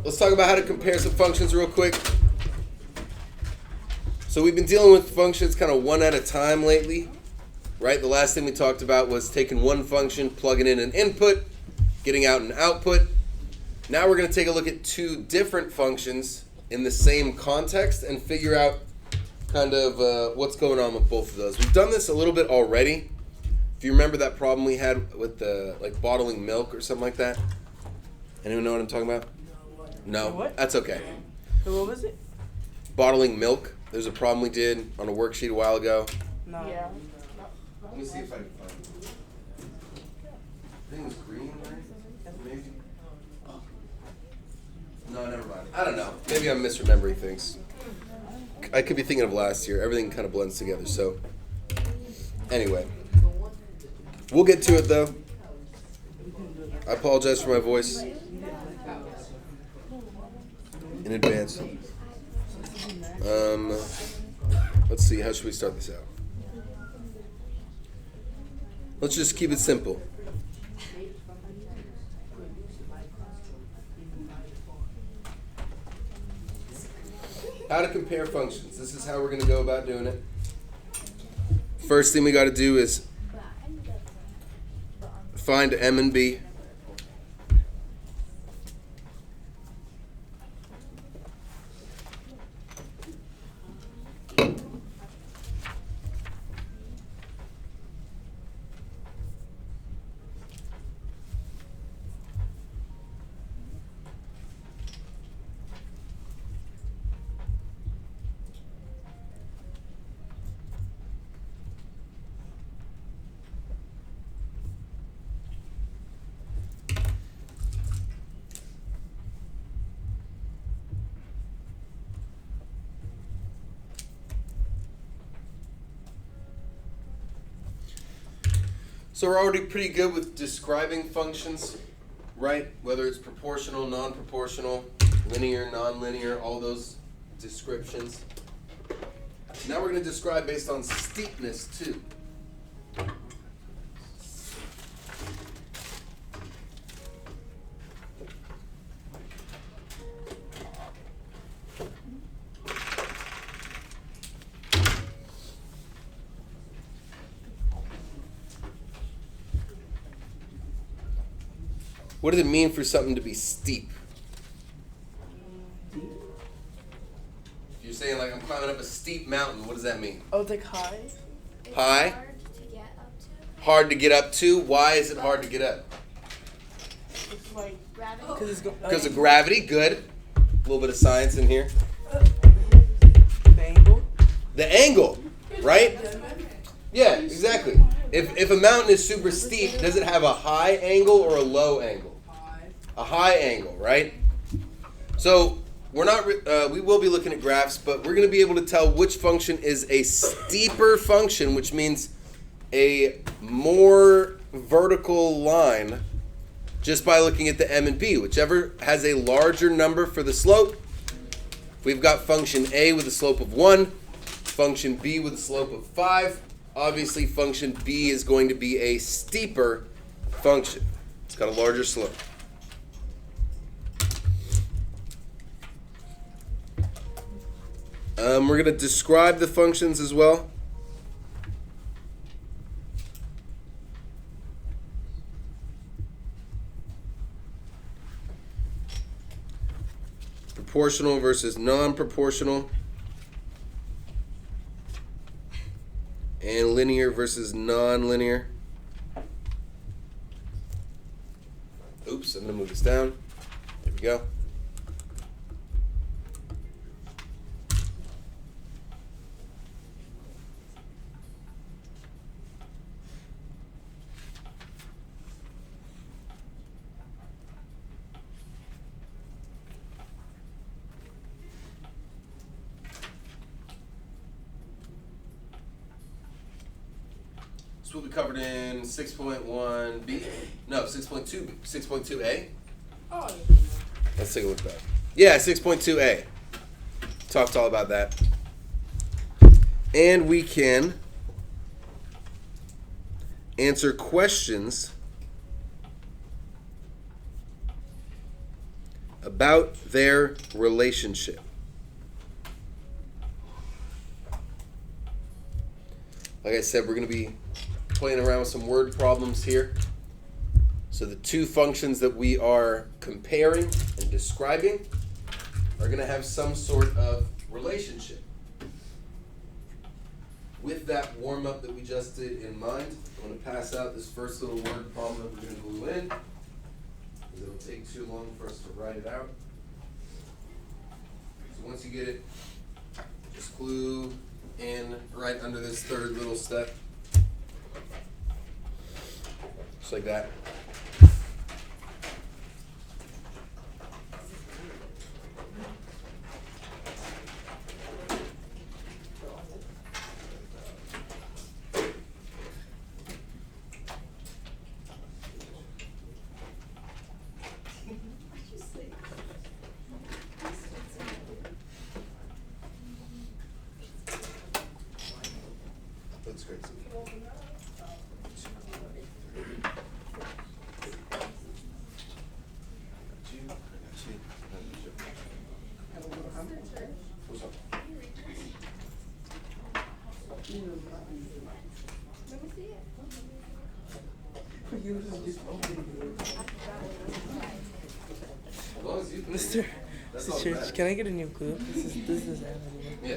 let's talk about how to compare some functions real quick. So we've been dealing with functions kind of one at a time lately, right? The last thing we talked about was taking one function, plugging in an input, getting out an output. Now we're going to take a look at two different functions in the same context and figure out kind of what's going on with both of those. We've done this a little bit already. If you remember that problem we had with the like bottling milk or something like that. Anyone know what I'm talking about? No? What? That's okay. So what was it? Bottling milk. There's a problem we did on a worksheet a while ago. No. Yeah. Let me see if I can find it. I think it was green, right? Maybe. No, never mind. I don't know. Maybe I'm misremembering things. I could be thinking of last year. Everything kind of blends together. So, anyway. We'll get to it, though. I apologize for my voice in advance. Let's see. How should we start this out? Let's just keep it simple. How to compare functions. This is how we're going to go about doing it. First thing we got to do is find M and B. So we're already pretty good with describing functions, right? Whether it's proportional, non-proportional, linear, non-linear, all those descriptions. Now we're going to describe based on steepness too. What does it mean for something to be steep? If you're saying like I'm climbing up a steep mountain, what does that mean? Oh, it's like high? It's High? hard to get up to. Hard to get up to? Why is it hard to get up? It's like, Gravity. because it's Because of gravity, good. A little bit of science in here. the angle. The angle, right? Yeah, exactly. If a mountain is super steep, does it have a high angle or a low angle? A high angle, right? So we're not. We will be looking at graphs, but we're going to be able to tell which function is a steeper function, which means a more vertical line, just by looking at the M and B. Whichever has a larger number for the slope. We've got function A with a slope of 1, function B with a slope of 5. Obviously, function B is going to be a steeper function. It's got a larger slope. We're going to describe the functions as well. Proportional versus non-proportional. And linear versus non-linear. Oops, I'm going to move this down. There we go. What we covered in 6.1b, no, 6.2a. Oh, Let's take a look at that. Yeah, 6.2a. Talked all about that. And we can answer questions about their relationship. Like I said, we're going to be playing around with some word problems here. So the two functions that we are comparing and describing are going to have some sort of relationship. With that warm-up that we just did in mind, I'm going to pass out this first little word problem that we're going to glue in, because it'll take too long for us to write it out. So once you get it, just glue in right under this third little step. Just like that. That's great. Mr. Church, can I get a new glue? This is Yeah.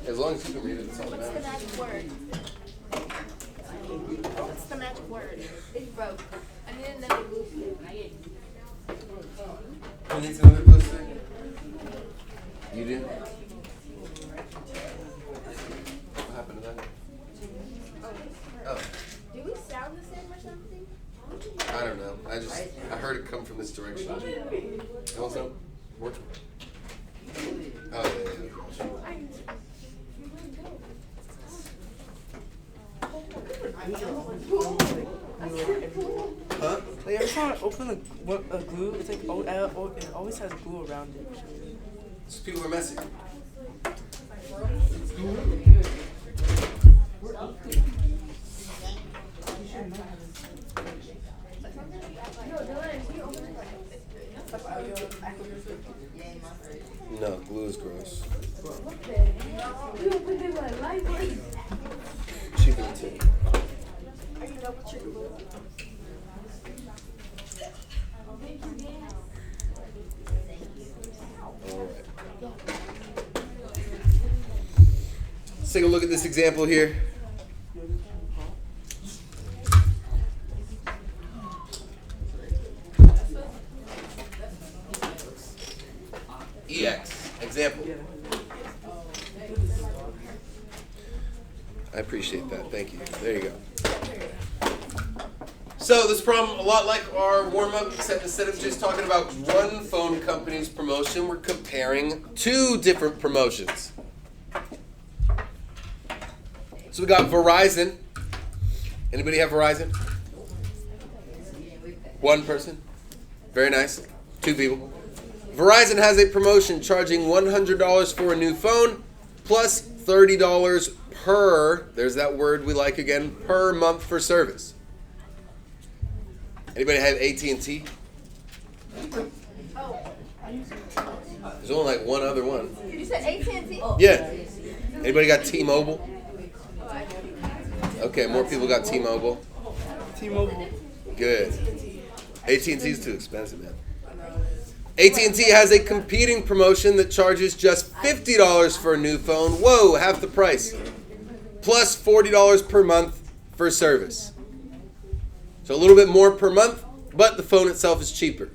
As long as you can read it, it's all that What's the matters. magic word? What's the magic word? It broke. I need another glue stick. Who needs another glue stick? You do? What happened to that? Oh, Do we sound the same or something? I don't know. I heard it come from this direction. You want some? Work? Oh, yeah. Huh? Like every time I open a glue, it's like it always has glue around it. These people are messy. No, glue is gross. Cheaper than tea. Are you done with your glue? Alright. Let's take a look at this example here. EX. Example. I appreciate that. Thank you. There you go. So this problem, a lot like our warm-up, except instead of just talking about one phone company's promotion, we're comparing two different promotions. So we got Verizon. Anybody have Verizon? One person? Very nice. Two people. Verizon has a promotion charging $100 for a new phone plus $30 per, there's that word we like again, per month for service. Anybody have AT&T? Oh, There's only like one other one. you said AT&T? Yeah. Anybody got T-Mobile? Okay, more people got T-Mobile. T-Mobile. Good. AT&T's too expensive, man. AT&T has a competing promotion that charges just $50 for a new phone. Whoa, half the price. Plus $40 per month for service. So a little bit more per month, but the phone itself is cheaper.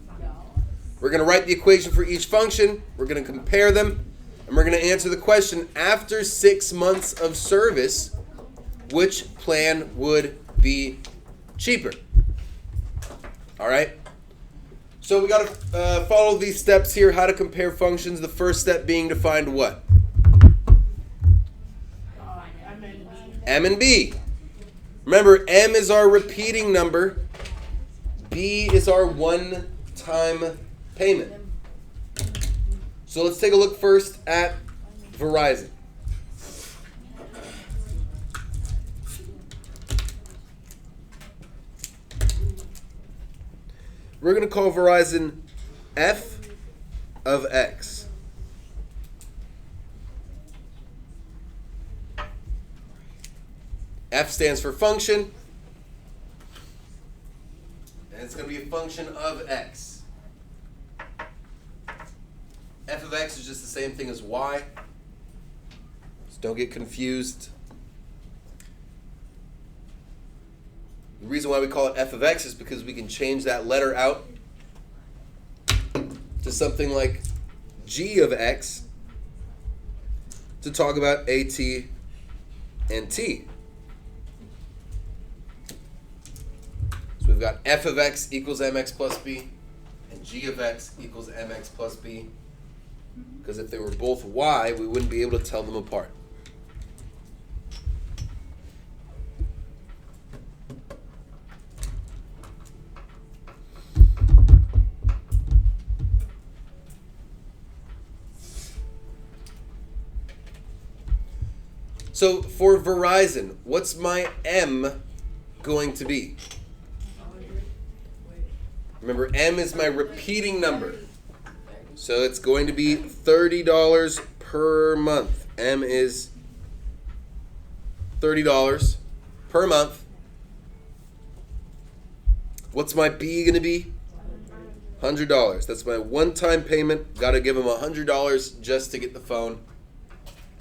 We're going to write the equation for each function. We're going to compare them. And we're going to answer the question, after 6 months of service, which plan would be cheaper? All right? So we got to follow these steps here, how to compare functions. The first step being to find what? M and B. Remember, M is our repeating number. B is our one-time payment. So let's take a look first at Verizon. we're going to call Verizon f of x. F stands for function, and it's going to be a function of x. F of x is just the same thing as y, so don't get confused. The reason why we call it f of x is because we can change that letter out to something like g of x to talk about at and t. So we've got f of x equals mx plus b and g of x equals mx plus b, because if they were both y, we wouldn't be able to tell them apart. So for Verizon, what's my M going to be? Remember, M is my repeating number. So it's going to be $30 per month. M is $30 per month. What's my B going to be? $100. That's my one-time payment. Got to give them $100 just to get the phone.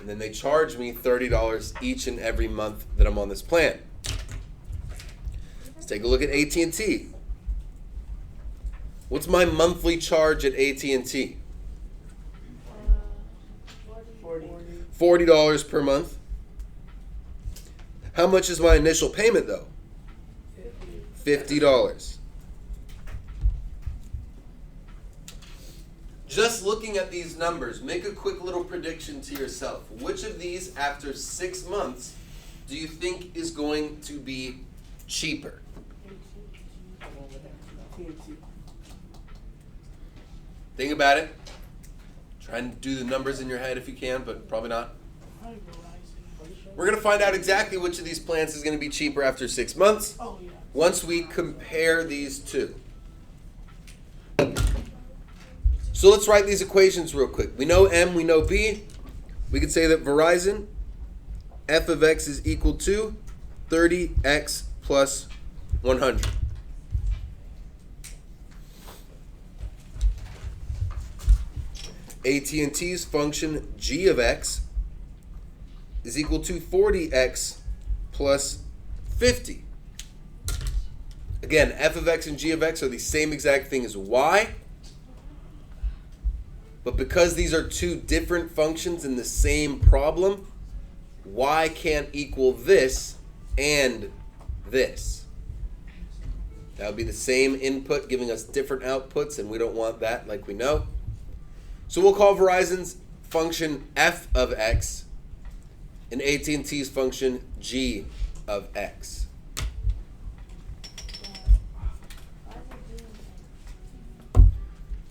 And then they charge me $30 each and every month that I'm on this plan. Let's take a look at AT&T. What's my monthly charge at AT&T? $40 per month. How much is my initial payment though? $50. Just looking at these numbers, make a quick little prediction to yourself. Which of these, after 6 months, do you think is going to be cheaper? Think about it. Try and do the numbers in your head if you can, but probably not. We're going to find out exactly which of these plans is going to be cheaper after 6 months once we compare these two. So let's write these equations real quick. We know M, we know B. We could say that Verizon, f of x is equal to 30x plus 100. AT&T's function g of x is equal to 40x plus 50. Again, f of x and g of x are the same exact thing as y. But because these are two different functions in the same problem, y can't equal this and this. That would be the same input giving us different outputs, and we don't want that, like we know. So we'll call Verizon's function f of x and AT&T's function g of x.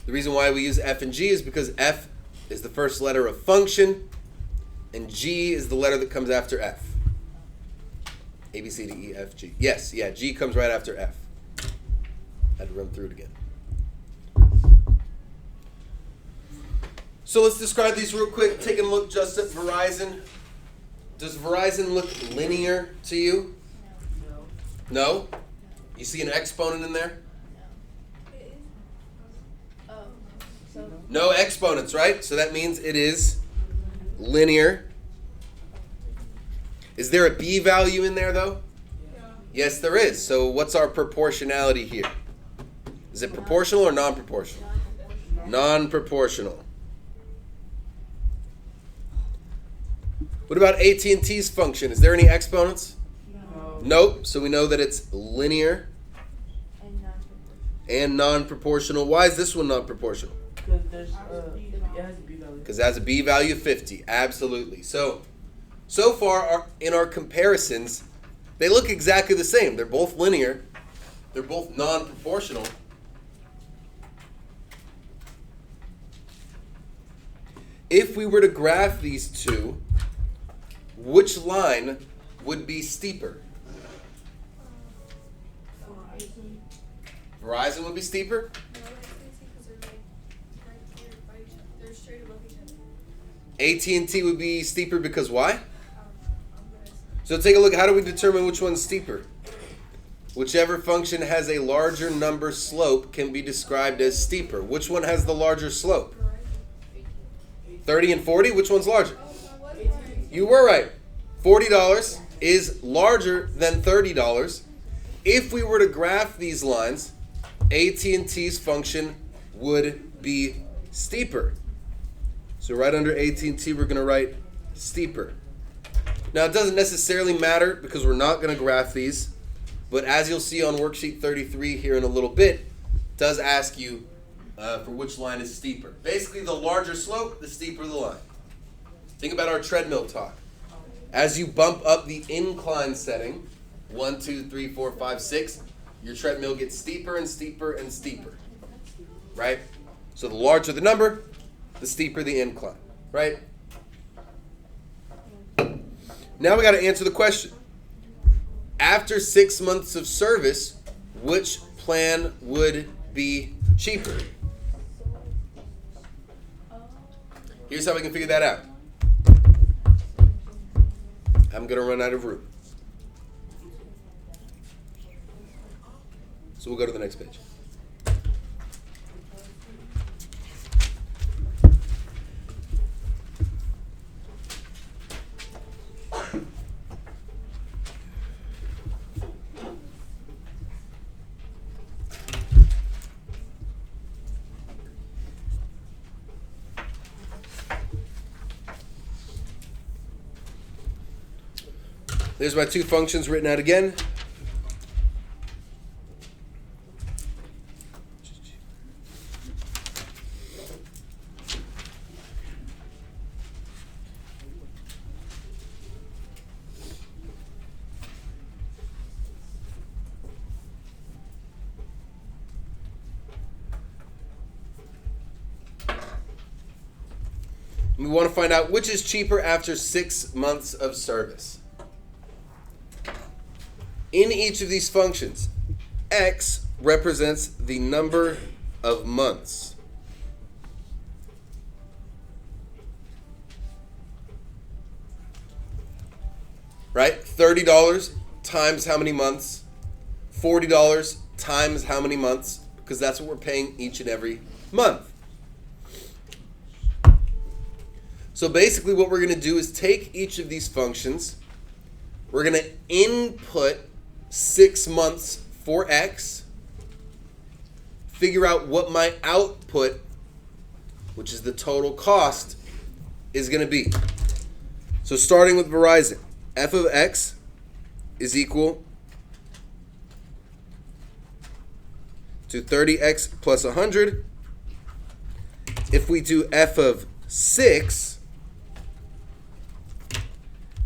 The reason why we use f and g is because f is the first letter of function and g is the letter that comes after f. A, B, C, D, E, F, G. Yes, yeah, G comes right after F. Had to run through it again. So let's describe these real quick. Taking a look just at Verizon. Does Verizon look linear to you? No? You see an exponent in there? No exponents, right? So that means it is linear. Is there a B value in there, though? Yes, there is. So what's our proportionality here? Is it proportional or non-proportional? Non-proportional. What about AT&T's function? Is there any exponents? No. Nope. So we know that it's linear and non-proportional. Why is this one not proportional? Because it has a B value. Because it has a B value of 50. Absolutely. So far in our comparisons, they look exactly the same. They're both linear. They're both non-proportional. If we were to graph these two, which line would be steeper? Verizon would be steeper? No, AT&T because they're like right here by each other. They're straight above each other. AT&T would be steeper because why? I'm gonna So take a look. How do we determine which one's steeper? Whichever function has a larger number slope can be described as steeper. Which one has the larger slope? 30 and 40? Which one's larger? You were right. $40 is larger than $30. If we were to graph these lines, AT&T's function would be steeper. So right under AT&T, we're going to write steeper. Now, it doesn't necessarily matter because we're not going to graph these, but as you'll see on worksheet 33 here in a little bit, it does ask you for which line is steeper. Basically, the larger slope, the steeper the line. Think about our treadmill talk. As you bump up the incline setting, 1, 2, 3, 4, 5, 6, your treadmill gets steeper and steeper and steeper, right? So the larger the number, the steeper the incline, right? Now we got to answer the question. After 6 months of service, which plan would be cheaper? Here's how we can figure that out. I'm going to run out of room. So we'll go to the next page. There's my two functions written out again. We want to find out which is cheaper after 6 months of service. In each of these functions, x represents the number of months. Right? $30 times how many months? $40 times how many months? Because that's what we're paying each and every month. So basically what we're going to do is take each of these functions. We're going to input 6 months for x, figure out what my output, which is the total cost, is going to be. So starting with Verizon, f of x is equal to 30x plus 100. If we do f of 6,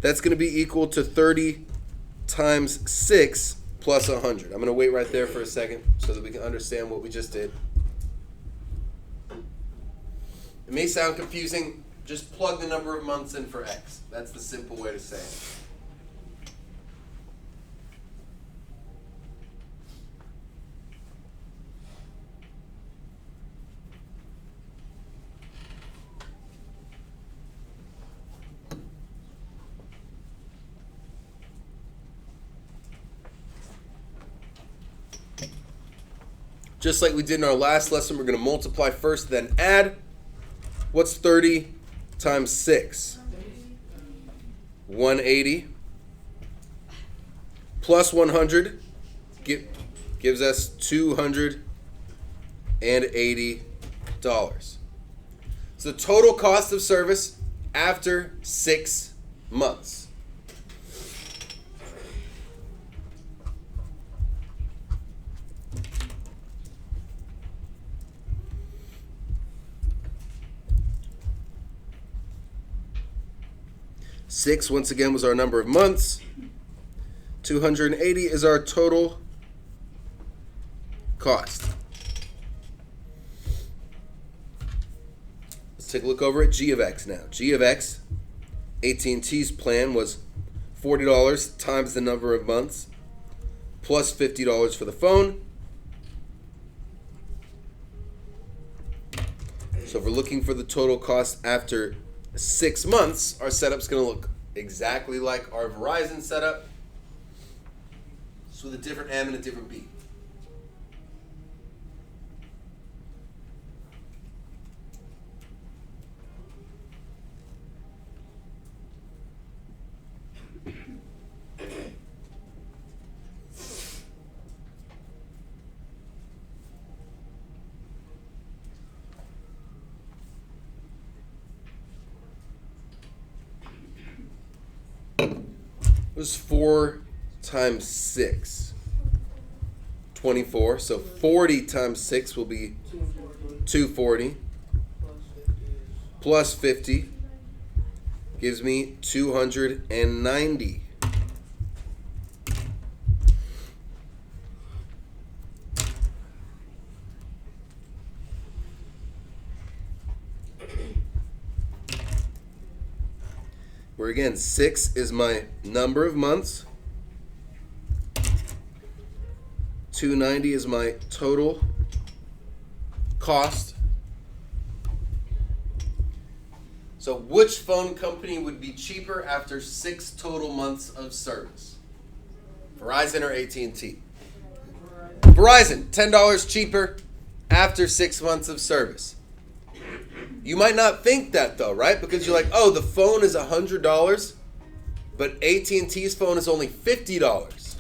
that's going to be equal to 30 times 6 plus 100. I'm going to wait right there for a second so that we can understand what we just did. It may sound confusing. Just plug the number of months in for x. That's the simple way to say it. Just like we did in our last lesson, we're going to multiply first, then add. What's 30 times 6? 180. Plus 100 gives us $280. So the total cost of service after 6 months. Six, once again, was our number of months. 280 is our total cost. Let's take a look over at g of x now. G of x, AT&T's plan was $40 times the number of months plus $50 for the phone. So if we're looking for the total cost after 6 months, our setup's going to look exactly like our Verizon setup, just with a different M and a different B. It was 4 times 6. 24. So 40 times 6 will be 240. Plus 50 gives me 290. Where again, 6 is my number of months. 290 is my total cost. So which phone company would be cheaper after 6 total months of service? Verizon or AT&T? Verizon, $10 cheaper after 6 months of service. You might not think that though, right? Because you're like, oh, the phone is $100, but AT&T's phone is only $50,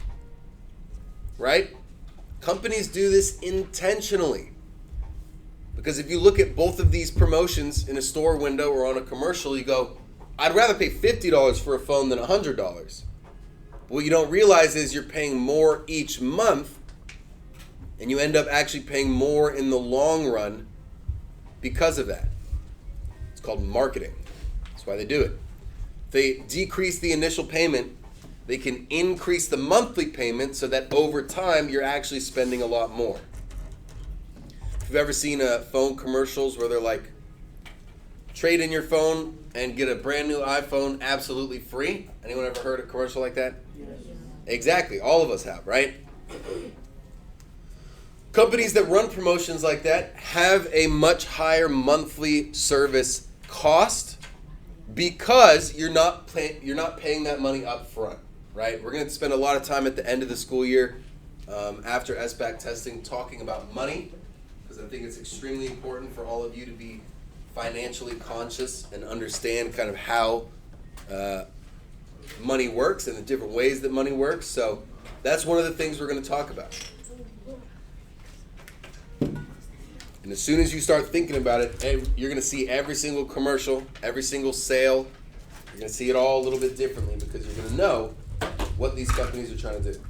right? Companies do this intentionally. Because if you look at both of these promotions in a store window or on a commercial, you go, I'd rather pay $50 for a phone than $100. What you don't realize is you're paying more each month, and you end up actually paying more in the long run because of that. It's called marketing. That's why they do it. If they decrease the initial payment, they can increase the monthly payment so that over time you're actually spending a lot more. If you've ever seen phone commercials where they're like, trade in your phone and get a brand new iPhone absolutely free. Anyone ever heard a commercial like that? Yes. Exactly. All of us have, right? Companies that run promotions like that have a much higher monthly service cost because you're not paying that money up front, right? We're going to spend a lot of time at the end of the school year after SBAC testing talking about money, because I think it's extremely important for all of you to be financially conscious and understand kind of how money works and the different ways that money works. So that's one of the things we're going to talk about. And as soon as you start thinking about it, you're going to see every single commercial, every single sale. You're going to see it all a little bit differently because you're going to know what these companies are trying to do.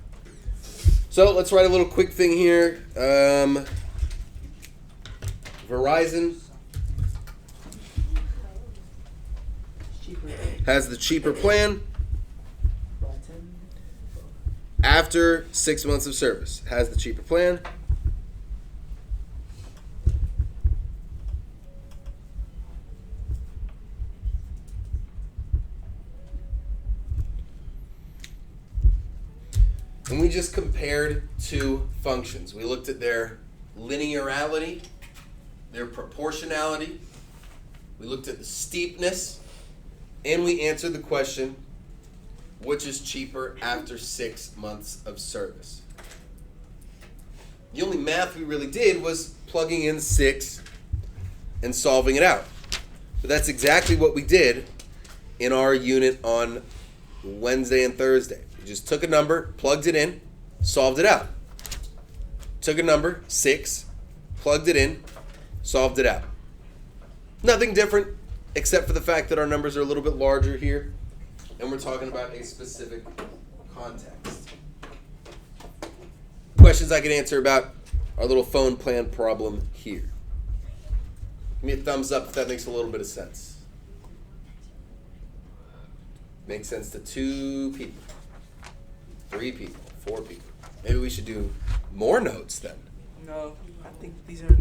So let's write a little quick thing here. Verizon has the cheaper plan after 6 months of service. Has the cheaper plan. And we just compared two functions. We looked at their linearity, their proportionality. We looked at the steepness, and we answered the question, which is cheaper after 6 months of service? The only math we really did was plugging in 6 and solving it out. But that's exactly what we did in our unit on Wednesday and Thursday. We just took a number, plugged it in, solved it out. Took a number, 6, plugged it in, solved it out. Nothing different except for the fact that our numbers are a little bit larger here, and we're talking about a specific context. Questions I can answer about our little phone plan problem here. Give me a thumbs up if that makes a little bit of sense. Makes sense to 2 people, 3 people, 4 people. Maybe we should do more notes then. No, I think these are